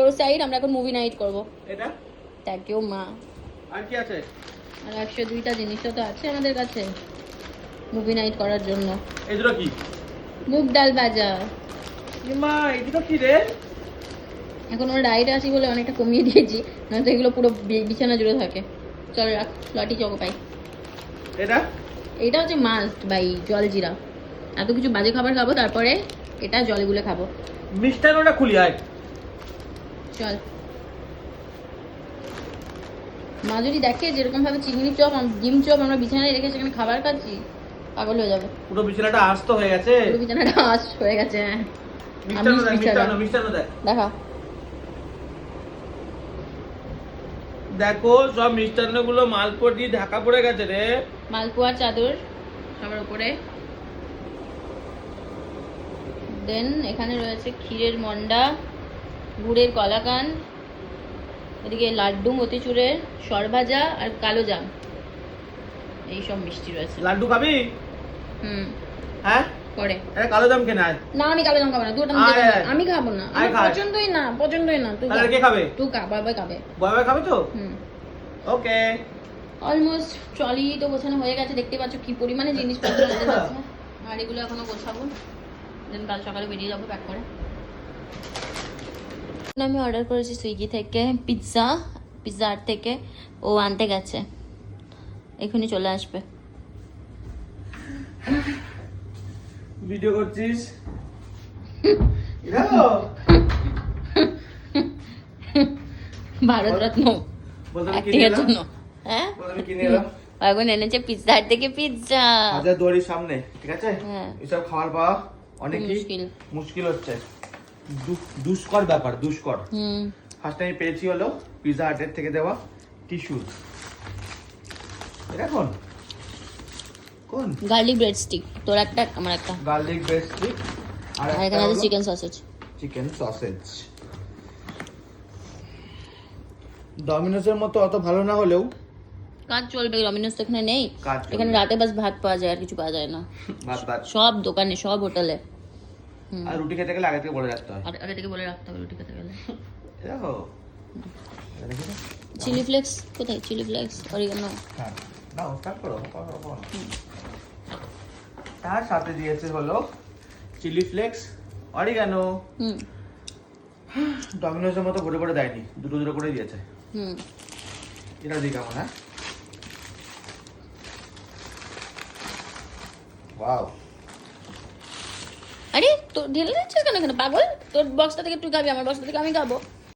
ওর side, আমরা এখন movie night করব। এটা থ্যাংক ইউ মা। আর কি আছে? আর 102টা জিনিসও তো আছে আমাদের কাছে মুভি নাইট করার জন্য। এই দুটো কি? মুগ ডাল ভাজা। মা এই দুটো কি রে? এখন ওর ডায়েটে আছি বলে অনেকটা কমিয়ে দিয়েছি, নয়তো এগুলো পুরো বিছানা জুড়ে থাকে। চল রাখ, লটি চকো পাই। এটা হচ্ছে মাস্ট বাই, জল জিরা। এত কিছু বাজে খাবার খাবো, তারপরে এটা জলে গুলে খাবো। মিষ্টান্নটা খুলি আয়। চল। মা যদি দেখে যেরকম ভাবে চিংড়ি চপ, ডিম চপ আমরা বিছানায় রেখে সেখানে খাবার খাচ্ছি, পাগল হয়ে যাবে। পুরো বিছানাটা আস্ত হয়ে গেছে। পুরো বিছানাটা আশ হয়ে গেছে। মিষ্টান্ন দেখ। দেখা দেখো সব মিষ্টান্ন গুলো মালপোয়া দিয়ে ঢাকা পড়ে গেছে রে। মালপোয়া চাদর সবার উপরে। দেন এখানে রয়েছে ক্ষীরের মন্ডা, গুড়ের কলাকান, এদিকে লাড্ডু মতিচুরের, সরভাজা আর কালো জাম, এইসব মিষ্টি রয়েছে। লাড্ডু খাবি? হ্যাঁ পরে আরে কালো জাম কেন? আয় না, আমি কালো জাম খাবো না, তুই ওটা আমি খাবো না, আমার পছন্দই না, পছন্দই না। তুই কে খাবে? তুই বাবাই খাবে। বাবাই খাবে তো? ওকে। অলমোস্ট ট্রলি তো গোছানো হয়ে গেছে, দেখতে পাচ্ছ কি পরিমাণে জিনিসপত্র আছে। আর এগুলো এখনো গোছাবো, দেন কাল সকালে বেরিয়ে যাবো প্যাক করে। আমি অর্ডার করেছি সুইগি থেকে পিৎজা, পিৎজা হাট থেকে। ও আনতে গেছে, এখনই চলে আসবে। ভিডিও করছিস? ভারতরত্ন অ্যাক্টিংয়ের জন্য। হ্যাঁ এখন এনেছে পিৎজা হাট থেকে পিৎজা। হাজার দুয়ারির সামনে, ঠিক আছে? এসব খাবার পাওয়া অনেকই মুশকিল হচ্ছে, দুষ্কর ব্যাপার, দুষ্কর। ফার্স্ট টাইম পেয়েছি হলো পিৎজা হাটের থেকে দেওয়া টিস্যু। এটা কোন গার্লিক ব্রেড স্টিক, তোর একটা আমার একটা। গার্লিক ব্রেড স্টিক আর এখানে আছে চিকেন সসেজ। Chicken sausage. ডমিনোজের মতো অত ভালো না হলেও কাজ চলবে। ডমিনোজ তো এখানে নেই, এখানে রাতে বাস ভাত পাওয়া যায়, আর কিছু পাওয়া যায় না। ভাত সব দোকানে, সব হোটেলে। আর রুটি খেতে গেলে আগে থেকে বলে রাখতে হয়। আগে থেকে বলে রাখতে হবে রুটি খেতে গেলে। দেখো চিলি ফ্লেক্স কোথায়? Chilli flakes, oregano. হ্যাঁ নাও স্টার্ট করো। তার সাথে দিয়েছে হলো চিলি ফ্লেক্স, অরিগানো। ডমিনোজের মতো ভরে ভরে দেয়নি, দুটো দুটো করে দিয়েছে। এটা দিই কেমন? হ্যাঁ ওয়াও। আরে তো ঢেলে দিচ্ছিস কেন? পাগল, তোর বক্সটা থেকে তুই খাবি, আমার বক্সটা থেকে আমি খাবো।